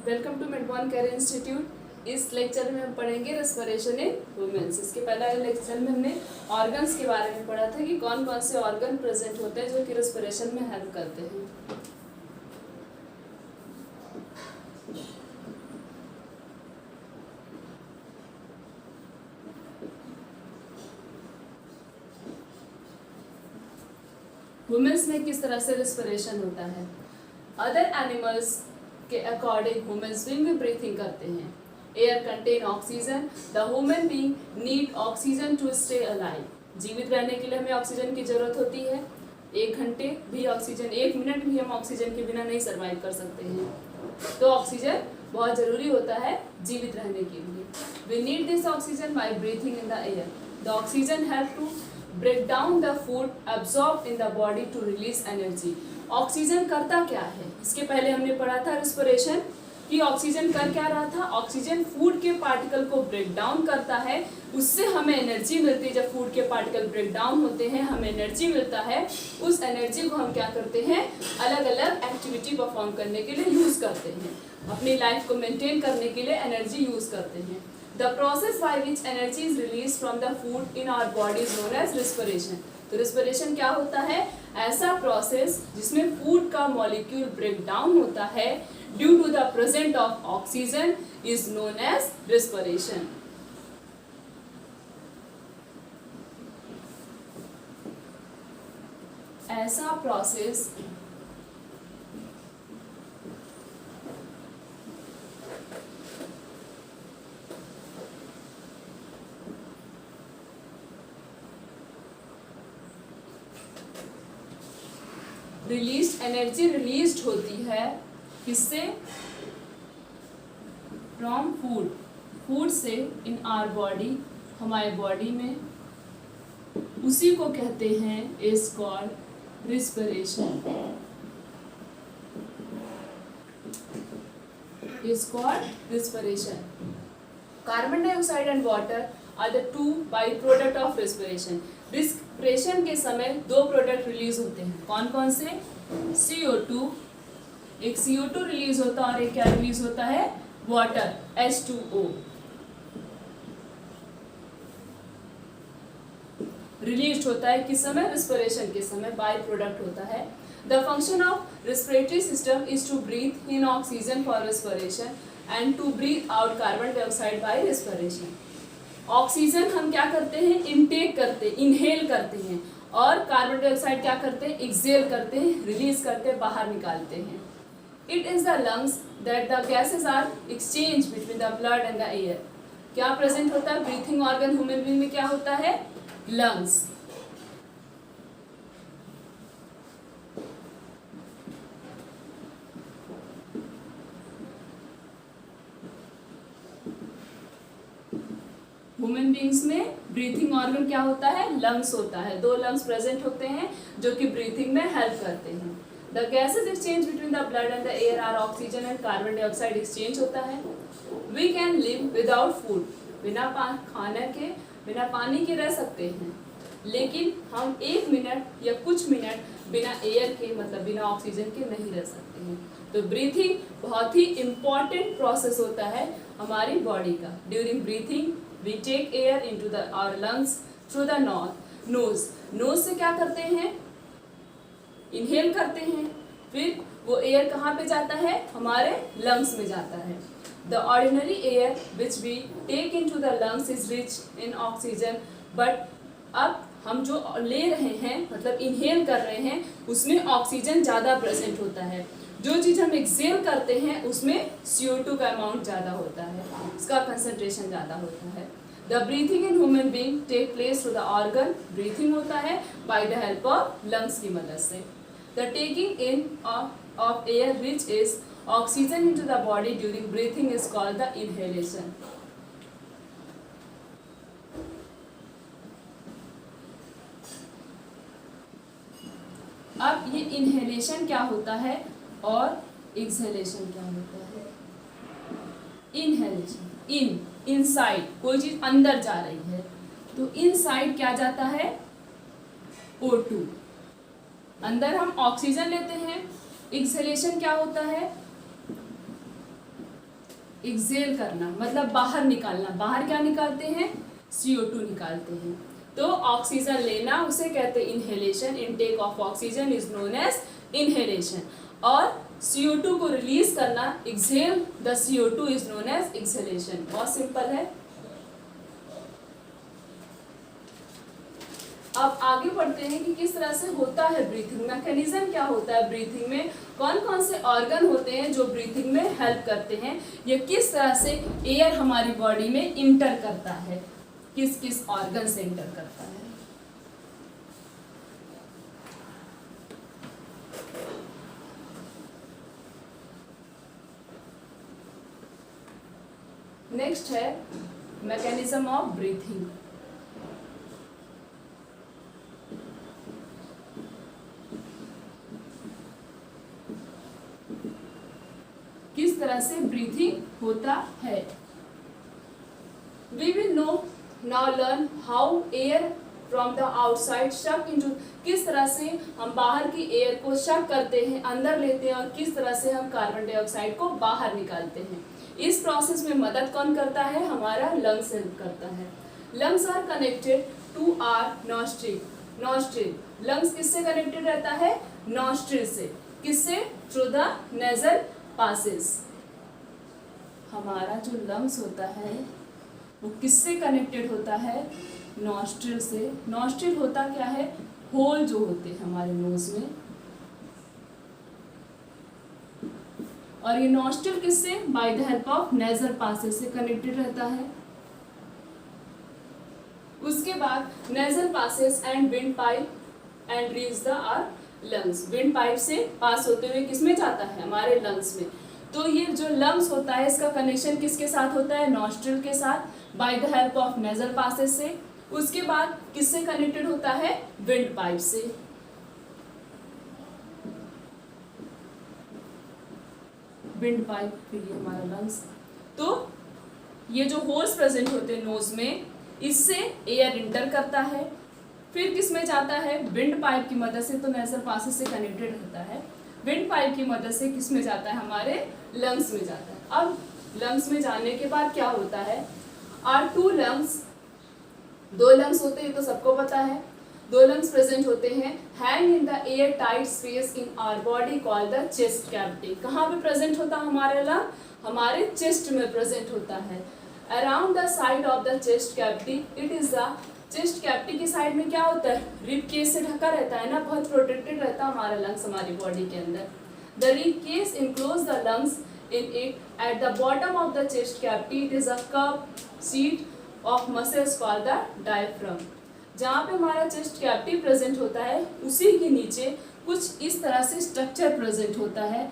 Welcome to Medborn care institute. इस lecture में हम पढ़ेंगे रेस्पिरेशन इन वुमेन्स। इसके पहले लेक्चर में हमने ऑर्गन्स के बारे में पढ़ा था कि कौन कौन से ऑर्गन प्रेजेंट होते हैं जो कि रेस्पिरेशन में हेल्प करते हैं। वुमेन्स में किस तरह से रेस्पिरेशन होता है। अदर एनिमल्स के अकॉर्डिंग ह्यूमन स्विंग में ब्रीथिंग करते हैं। Air contain oxygen, the human being need oxygen to stay alive. जीवित रहने के लिए हमें ऑक्सीजन की जरूरत होती है। 1 घंटे भी ऑक्सीजन, 1 मिनट भी हम ऑक्सीजन के बिना नहीं सर्वाइव कर सकते हैं, तो ऑक्सीजन बहुत जरूरी होता है जीवित रहने के लिए। We need this oxygen by breathing in the air. The oxygen help to break down the food absorb in the body to release energy. Oxygen करता क्या है, इसके पहले हमने पढ़ा था रेस्पिरेशन कि ऑक्सीजन कर क्या रहा था। ऑक्सीजन फूड के पार्टिकल को ब्रेक डाउन करता है, उससे हमें एनर्जी मिलती है। जब फूड के पार्टिकल ब्रेक डाउन होते हैं हमें एनर्जी मिलता है। उस एनर्जी को हम क्या करते हैं, अलग अलग एक्टिविटी परफॉर्म करने के लिए यूज करते हैं। अपनी लाइफ को मेंटेन करने के लिए एनर्जी यूज करते हैं। The process by which energy is release from the food in our body is known as respiration. तो रेस्पिरेशन क्या होता है, ऐसा प्रोसेस जिसमें फूड का मॉलिक्यूल ब्रेक डाउन होता है due to the present of oxygen is known as respiration. ऐसा प्रोसेस एनर्जी रिलीज्ड होती है किससे, फ्रॉम फूड, फूड से इन आवर बॉडी, हमारे बॉडी में, उसी को कहते हैं is called respiration. Is called respiration. Carbon dioxide and water are the 2 by product of respiration. Respiration के समय 2 प्रोडक्ट रिलीज होते हैं। कौन कौन से, CO2, एक CO2 रिलीज होता है और एक क्या रिलीज होता है, वाटर, H2O रिलीज होता है। किस समय, रेस्पिरेशन के समय, बाय प्रोडक्ट होता है। The function of respiratory system is to breathe in oxygen for respiration and to breathe out carbon dioxide by respiration. Oxygen हम क्या करते हैं, इनटेक करते, इनहेल करते हैं, और कार्बन डाइऑक्साइड क्या करते हैं, एक्सहेल करते हैं, रिलीज करते हैं, बाहर निकालते हैं। It is the lungs that the gases are exchange between the blood and the air. क्या प्रेजेंट होता है, ब्रीथिंग ऑर्गन ह्यूमन बीइंग में क्या होता है, लंग्स। ह्यूमन बीइंग्स में ब्रीथिंग ऑर्गन क्या होता है, लंग्स होता है। 2 लंग्स प्रेजेंट होते हैं जो कि ब्रीथिंग में हेल्प करते हैं। The gases exchange between the blood and the air are oxygen and carbon dioxide exchange होता है। We can live without food, बिना खाने के, बिना पानी के रह सकते हैं, लेकिन हम 1 मिनट या कुछ मिनट बिना एयर के, मतलब बिना ऑक्सीजन के नहीं रह सकते हैं। तो ब्रीथिंग बहुत ही इंपॉर्टेंट प्रोसेस होता है हमारी बॉडी का। During breathing we take air into our lungs through the nose। nose से क्या करते हैं, inhale करते हैं, फिर वो एयर कहाँ पे जाता है, हमारे lungs में जाता है। the ordinary air which we take into the lungs is rich in oxygen, but अब हम जो ले रहे हैं, मतलब इनहेल कर रहे हैं, उसमें ऑक्सीजन ज़्यादा प्रेजेंट होता है। जो चीज़ हम एक्सहेल करते हैं उसमें CO2 का अमाउंट ज़्यादा होता है, इसका कंसंट्रेशन ज़्यादा होता है। The breathing in human being take place through the organ. Breathing होता है by the help of lungs की मदद से। The taking in of air which is oxygen into the body during breathing is called the inhalation. अब ये inhalation क्या होता है और एक्सहेलेशन क्या होता है। इनहेलेशन, इनसाइड, कोई चीज अंदर जा रही है, तो इनसाइड क्या जाता है, O2। अंदर हम ऑक्सीजन लेते हैं। एक्सहेलेशन क्या होता है, एक्सेल करना मतलब बाहर निकालना। बाहर क्या निकालते हैं? CO2 निकालते हैं। तो ऑक्सीजन लेना उसे कहते हैं inhalation. Intake of oxygen is known as inhalation. और CO2 को रिलीज करना, exhale the CO2 is known as exhalation. बहुत सिंपल है। अब आगे बढ़ते हैं कि किस तरह से होता है ब्रीथिंग। मैकेनिज्म क्या होता है ब्रीथिंग में, कौन कौन से ऑर्गन होते हैं जो ब्रीथिंग में हेल्प करते हैं, या किस तरह से एयर हमारी बॉडी में इंटर करता है, किस किस ऑर्गन से इंटर करता है। नेक्स्ट है मैकेनिज्म ऑफ ब्रीथिंग। किस तरह से ब्रीथिंग होता है। We will now learn how air from the outside suck into, किस तरह से हम बाहर की एयर को शक करते हैं, अंदर लेते हैं, और किस तरह से हम कार्बन डाइऑक्साइड को बाहर निकालते हैं। इस प्रोसेस में मदद कौन करता है? हमारा लंग्स हेल्प करता है। Lungs are connected to our nostril. Lungs किससे कनेक्टेड रहता है? नॉस्ट्रिल से। किससे? Through the nasal passes. हमारा जो लंग्स होता है वो किससे कनेक्टेड होता है? नॉस्ट्रिल से। नॉस्ट्रिल होता क्या है? होल जो होते हैं हमारे नोज में। और ये नॉस्ट्रिल किससे? By the help of nasal passes से कनेक्टेड रहता है। उसके बाद nasal passes and wind pipe and reach the our lungs. Wind pipe से पास होते हुए किसमें जाता है? हमारे लंग्स में। तो ये जो लंग्स होता है इसका कनेक्शन किसके साथ होता है? नॉस्ट्रिल के साथ, bye the help of nasal passes से। उसके बाद किससे कनेक्टेड होता है? विंड पाइप से। विंड पाइप, फिर ये हमारा लंग्स। तो ये जो होल्स प्रेजेंट होते हैं नोज में, इससे एयर इंटर करता है। फिर किस में जाता है? विंड पाइप की मदद से। तो नेजल पासेस से कनेक्टेड रहता है। विंड पाइप की मदद से किस में जाता है? हमारे लंग्स में जाता है। अब लंग्स में जाने के बाद क्या होता है? आर टू लंग्स, दो लंग्स होते हैं तो सबको पता है। दो लंग्स प्रेजेंट होते हैं, hang in the air tight space in our body called the chest cavity. कहाँ पे प्रेजेंट होता है हमारा लंग? हमारे चेस्ट में प्रेजेंट होता है। Around the side of the chest cavity, it is the chest cavity की साइड में क्या होता है? रिब केस से ढका रहता है ना, बहुत प्रोटेक्टेड रहता है हमारा लंग्स हमारी बॉडी के अंदर। The rib case enclose the lungs in it at the bottom of the chest cavity it is a curved sheet of muscles called the diaphragm। जहाँ पे हमारा चेस्ट कैविटी प्रेजेंट होता है उसी के नीचे कुछ इस तरह से स्ट्रक्चर प्रेजेंट होता है।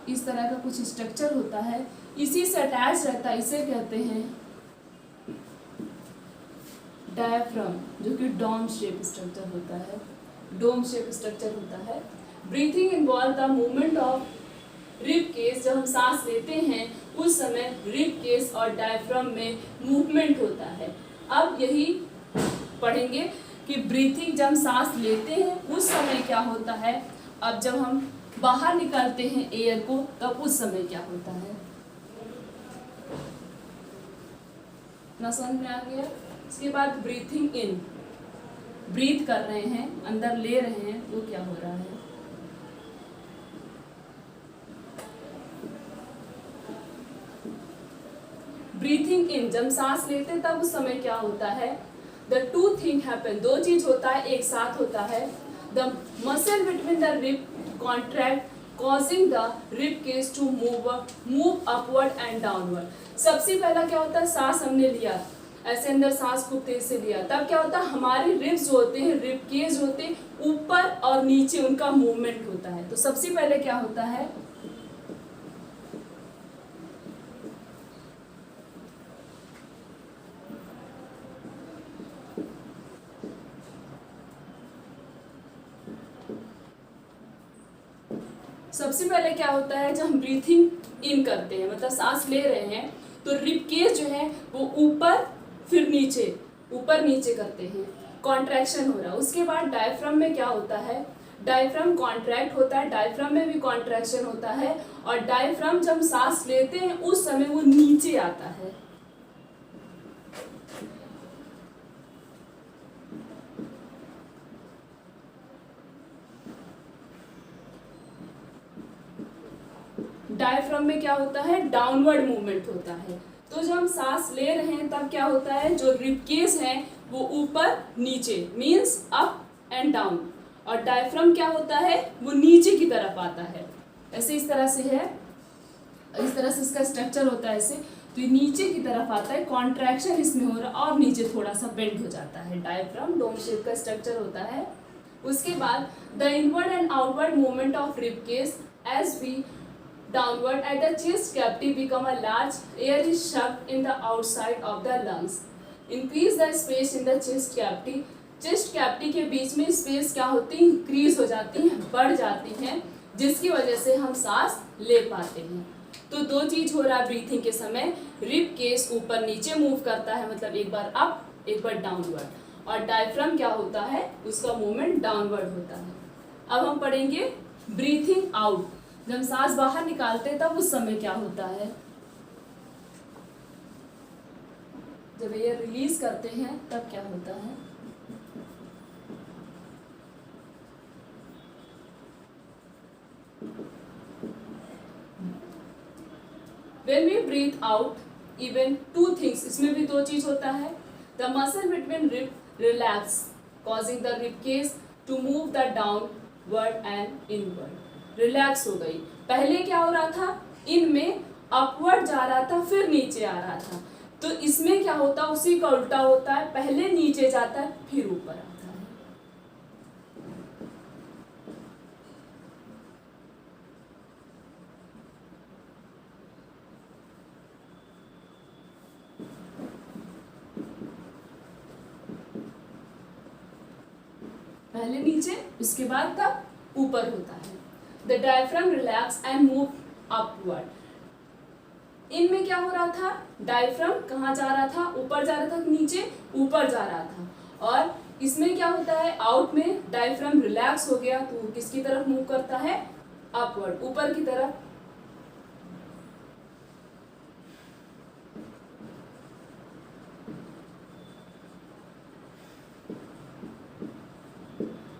इस तरह का कुछ स्ट्रक्चर होता है, इसी से अटैच रहता है, इसे कहते हैं डायफ्राम, जो कि डोम शेप स्ट्रक्चर होता है। डोम शेप स्ट्रक्चर होता है। Breathing involve the movement of rib case. जब हम सांस लेते हैं उस समय रिब केस और डायफ्राम में मूवमेंट होता है। अब यही पढ़ेंगे कि ब्रीथिंग जब हम सांस लेते हैं उस समय क्या होता है, अब जब हम बाहर निकालते हैं एयर को तब उस समय क्या होता है। ना समझ में आ गया? इसके बाद ब्रीथिंग इन, ब्रीथ कर रहे हैं, अंदर ले रहे हैं, वो क्या हो रहा है। ब्रीथिंग इन, जब सांस लेते हैं तब उस समय क्या होता है? द टू थिंग हैपन, दो चीज होता है एक साथ होता है। The muscle between the rib contract causing the rib case to move upward and downward. सबसे पहला क्या होता है? सांस हमने लिया, ऐसे अंदर सांस खूब तेज से लिया, तब क्या होता है? हमारे रिब्स जो होते हैं, रिब केस होते हैं, ऊपर और नीचे उनका मूवमेंट होता है। तो सबसे पहले क्या होता है? सबसे पहले क्या होता है? जब हम ब्रीथिंग इन करते हैं, मतलब सांस ले रहे हैं, तो रिब केस जो है वो ऊपर फिर नीचे, ऊपर नीचे करते हैं, कॉन्ट्रैक्शन हो रहा है। उसके बाद डायफ्राम में क्या होता है? डायफ्राम कॉन्ट्रैक्ट होता है, डायफ्राम में भी कॉन्ट्रैक्शन होता है, और डायफ्राम जब सांस लेते हैं उस समय वो नीचे आता है। डायफ्राम में क्या होता है, डाउनवर्ड मूवमेंट होता है। तो जब हम सांस ले रहे हैं तब क्या होता है, जो रिब केस है वो ऊपर नीचे मींस अप एंड डाउन, और डायफ्राम क्या होता है वो नीचे की तरफ आता है। ऐसे इस तरह से है, इस तरह से इसका स्ट्रक्चर होता है ऐसे, तो ये नीचे की तरफ आता है, कॉन्ट्रैक्शन इसमें हो रहा है और नीचे थोड़ा सा बेंड हो जाता है। डायफ्राम डोम शेप का स्ट्रक्चर होता है। उसके बाद the inward and outward movement of rib case as we downward at the chest cavity become a large air is shoved in the outside of the lungs. Increase the space in the chest cavity. Chest cavity के बीच में space क्या होती है, increase हो जाती है, बढ़ जाती है, जिसकी वजह से हम सांस ले पाते हैं। तो दो चीज हो रहा है ब्रीथिंग के समय, रिब केस ऊपर नीचे मूव करता है, मतलब एक बार अप एक बार डाउनवर्ड, और डायफ्राम क्या होता है उसका मूवमेंट डाउनवर्ड होता है। अब हम पढ़ेंगे ब्रीथिंग आउट। जब सांस बाहर निकालते हैं तब उस समय क्या होता है, जब एयर रिलीज करते हैं तब क्या होता है। When we breathe out, even two things, इसमें भी दो चीज होता है। The muscle between rib relax, causing the rib cage to move the downward and inward. Relax हो गई। पहले क्या हो रहा था, इनमें अपवर्ड जा रहा था फिर नीचे आ रहा था, तो इसमें क्या होता है उसी का उल्टा होता है, पहले नीचे जाता है फिर ऊपर आता है। पहले नीचे उसके बाद तब ऊपर होता है। The diaphragm relax and move upward. इनमें क्या हो रहा था, डायफ्राम कहाँ जा रहा था, ऊपर जा रहा था, नीचे ऊपर जा रहा था, और इसमें क्या होता है, आउट में डायफ्राम रिलैक्स हो गया तो किसकी तरफ मूव करता है, अपवर्ड, ऊपर की तरफ।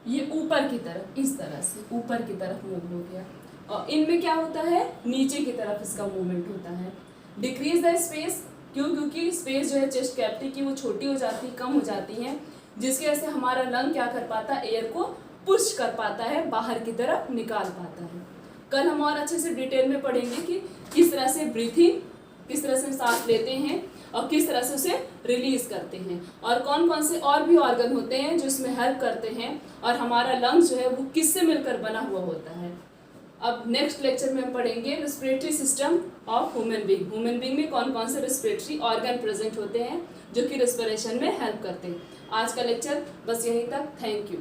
ये ऊपर की तरफ, इस तरह से ऊपर की तरफ मूव हो गया, और इनमें क्या होता है नीचे की तरफ इसका मूवमेंट होता है। डिक्रीज द स्पेस, क्योंकि स्पेस जो है चेस्ट कैविटी की वो छोटी हो जाती है, कम हो जाती है, जिसकी वजह से हमारा लंग क्या कर पाता है, एयर को पुश कर पाता है, बाहर की तरफ निकाल पाता है। कल हम और अच्छे से डिटेल में पढ़ेंगे कि किस तरह से ब्रीथिंग, किस तरह से सांस लेते हैं और किस तरह से उसे रिलीज करते हैं, और कौन कौन से और भी ऑर्गन होते हैं जो इसमें हेल्प करते हैं, और हमारा लंग्स जो है वो किससे मिलकर बना हुआ होता है। अब नेक्स्ट लेक्चर में हम पढ़ेंगे respiratory system of human being. Human being में कौन कौन से रेस्पिरेटरी ऑर्गन प्रेजेंट होते हैं जो कि रेस्पिरेशन में हेल्प करते हैं। आज का लेक्चर बस यहीं तक। Thank you.